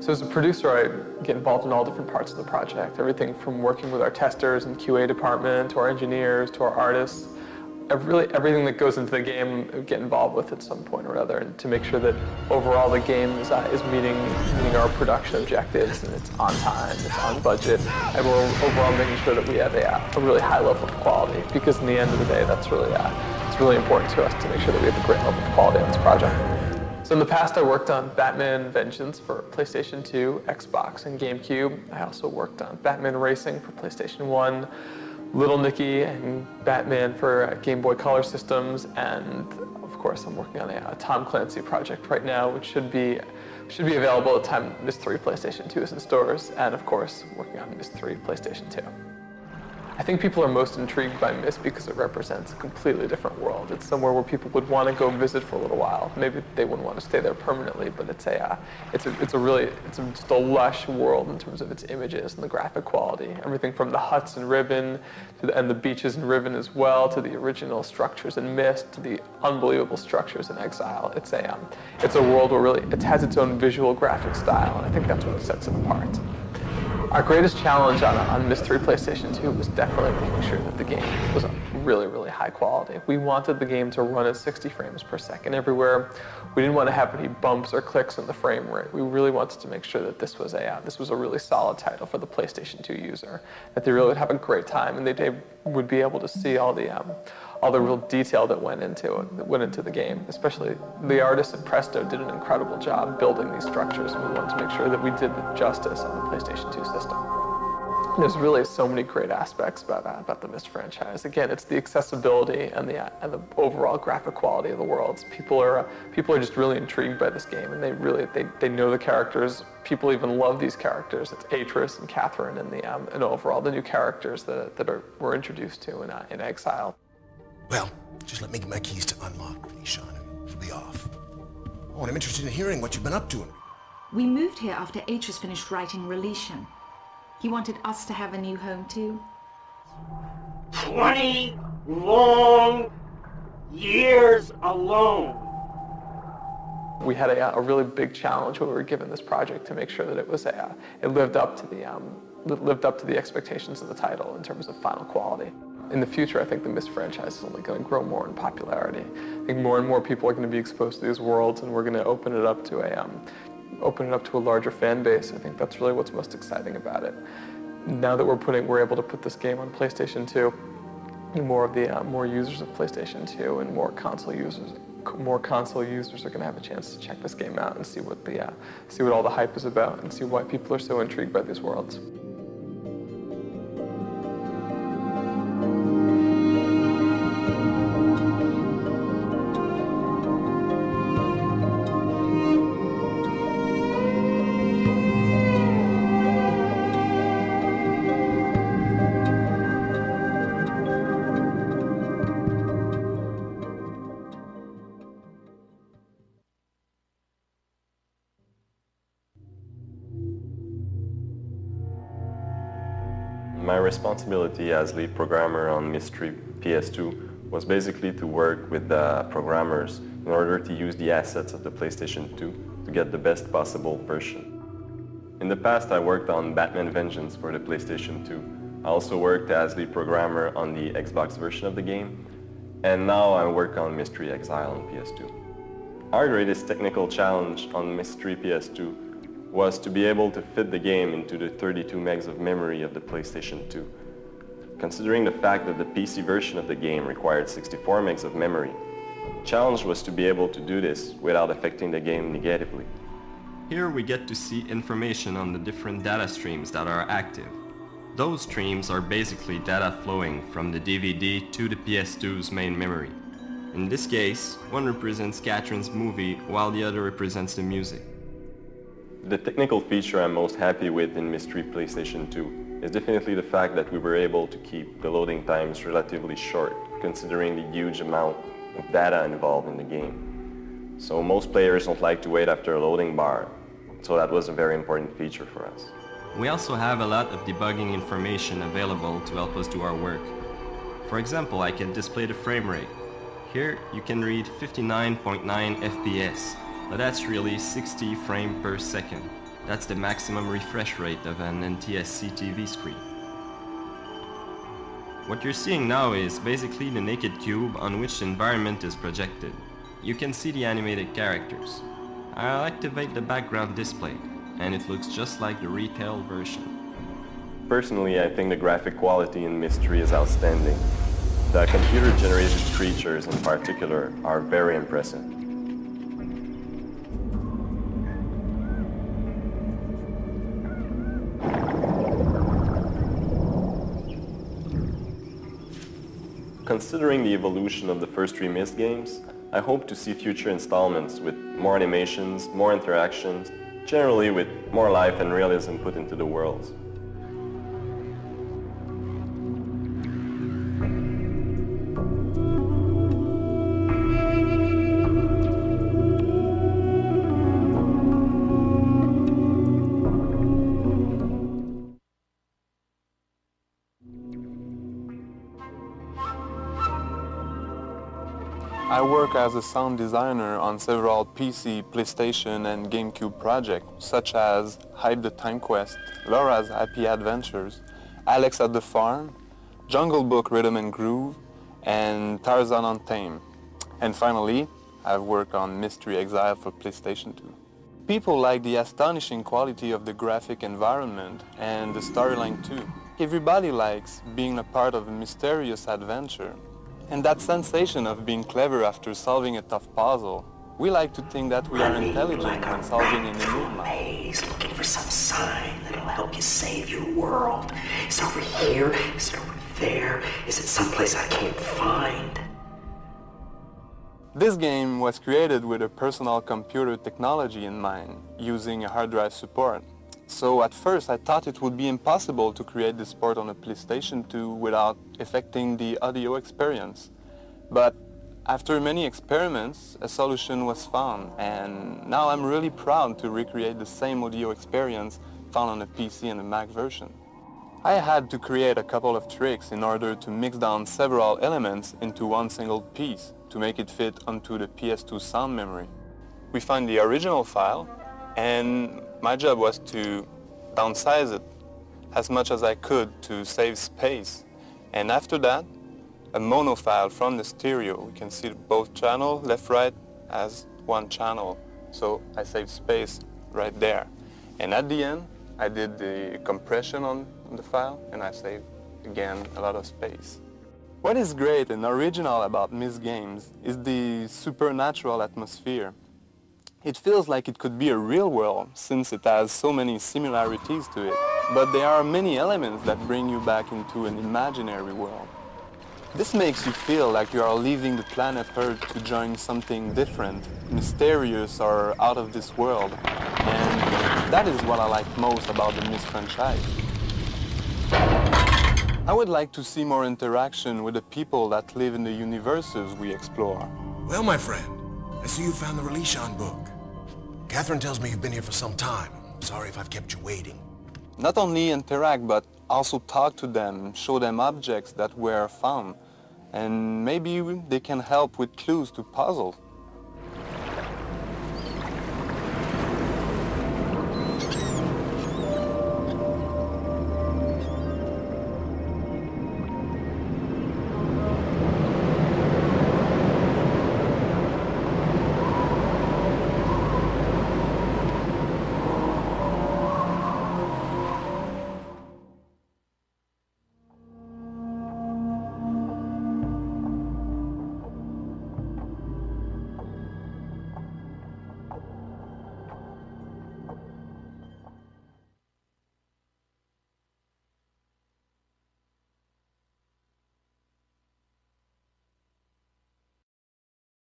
So as a producer, I get involved in all different parts of the project, everything from working with our testers and QA department, to our engineers, to our artists. Really everything that goes into the game, I get involved with at some point or other, and to make sure that overall the game is meeting our production objectives, and it's on time, it's on budget, and we're overall making sure that we have a really high level of quality, because in the end of the day, that's really it's really important to us to make sure that we have a great level of quality on this project. So in the past, I worked on Batman Vengeance for PlayStation 2, Xbox, and GameCube. I also worked on Batman Racing for PlayStation 1, Little Nicky and Batman for Game Boy Color systems, and of course I'm working on a Tom Clancy project right now, which should be available at the time Myst 3 PlayStation 2 is in stores, and of course working on Myst 3 PlayStation 2. I think people are most intrigued by Myst because it represents a completely different world. It's somewhere where people would want to go visit for a little while. Maybe they wouldn't want to stay there permanently, but it's just a lush world in terms of its images and the graphic quality. Everything from the huts in Riven and the beaches in Riven as well, to the original structures in Myst, to the unbelievable structures in Exile. It's a world where really it has its own visual graphic style, and I think that's what sets it apart. Our greatest challenge on Myst 3 PlayStation 2 was definitely making sure that the game was really, really high quality. We wanted the game to run at 60 frames per second everywhere. We didn't want to have any bumps or clicks in the frame rate. We really wanted to make sure that this was a really solid title for the PlayStation 2 user, that they really would have a great time and they would be able to see all the real detail that went into the game. Especially the artists at Presto did an incredible job building these structures, and we wanted to make sure that we did the justice on the PlayStation 2 system. There's really so many great aspects about the Myst franchise. Again, it's the accessibility and the overall graphic quality of the worlds. People are just really intrigued by this game, and they know the characters. People even love these characters. It's Atris and Catherine and overall the new characters that were introduced to in Exile. Well, just let me get my keys to unlock, Nishan, and we'll be off. Oh, and I'm interested in hearing what you've been up to. We moved here after Atris finished writing Relition. He wanted us to have a new home too. 20 long years alone. We had a really big challenge when we were given this project to make sure that it lived up to the expectations of the title in terms of final quality. In the future, I think the Myst franchise is only going to grow more in popularity. I think more and more people are going to be exposed to these worlds, and we're going to open it up to a larger fan base. I think that's really what's most exciting about it. Now that we're able to put this game on PlayStation 2, more users of PlayStation 2 and more console users are going to have a chance to check this game out and see what all the hype is about and see why people are so intrigued by these worlds. My responsibility as lead programmer on Myst 3 PS2 was basically to work with the programmers in order to use the assets of the PlayStation 2 to get the best possible version. In the past, I worked on Batman Vengeance for the PlayStation 2. I also worked as lead programmer on the Xbox version of the game, and now I work on Myst 3 Exile on PS2. Our greatest technical challenge on Myst 3 PS2 was to be able to fit the game into the 32 megs of memory of the PlayStation 2. Considering the fact that the PC version of the game required 64 megs of memory, the challenge was to be able to do this without affecting the game negatively. Here we get to see information on the different data streams that are active. Those streams are basically data flowing from the DVD to the PS2's main memory. In this case, one represents Catherine's movie while the other represents the music. The technical feature I'm most happy with in Myst 3 PlayStation 2 is definitely the fact that we were able to keep the loading times relatively short, considering the huge amount of data involved in the game. So most players don't like to wait after a loading bar, so that was a very important feature for us. We also have a lot of debugging information available to help us do our work. For example, I can display the frame rate. Here you can read 59.9 FPS, but that's really 60 frames per second. That's the maximum refresh rate of an NTSC TV screen. What you're seeing now is basically the naked cube on which the environment is projected. You can see the animated characters. I'll activate the background display, and it looks just like the retail version. Personally, I think the graphic quality in Mystery is outstanding. The computer-generated creatures in particular are very impressive. Considering the evolution of the first three Myst games, I hope to see future installments with more animations, more interactions, generally with more life and realism put into the worlds. I work as a sound designer on several PC, PlayStation and GameCube projects, such as Hype the Time Quest, Laura's Happy Adventures, Alex at the Farm, Jungle Book Rhythm and Groove, and Tarzan Untamed. And finally, I've worked on Mystery Exile for PlayStation 2. People like the astonishing quality of the graphic environment and the storyline too. Everybody likes being a part of a mysterious adventure. And that sensation of being clever after solving a tough puzzle. We like to think that we are intelligent when solving an enigma. Maze, looking for some sign that'll help you save your world. Is it over here? Is it over there? Is it someplace I can't find? This game was created with a personal computer technology in mind, using a hard drive support. So at first I thought it would be impossible to create this port on a PlayStation 2 without affecting the audio experience. But after many experiments, a solution was found, and now I'm really proud to recreate the same audio experience found on a PC and a Mac version. I had to create a couple of tricks in order to mix down several elements into one single piece to make it fit onto the PS2 sound memory. We found the original file, and my job was to downsize it as much as I could to save space. And after that, a mono file from the stereo. We can see both channels, left, right, as one channel. So I saved space right there. And at the end, I did the compression on the file, and I saved, again, a lot of space. What is great and original about Myst games is the supernatural atmosphere. It feels like it could be a real world, since it has so many similarities to it. But there are many elements that bring you back into an imaginary world. This makes you feel like you are leaving the planet Earth to join something different, mysterious or out of this world. And that is what I like most about the Myst franchise. I would like to see more interaction with the people that live in the universes we explore. Well, my friend, I see you found the Relishon book. Catherine tells me you've been here for some time. Sorry if I've kept you waiting. Not only interact, but also talk to them, show them objects that were found, and maybe they can help with clues to puzzles.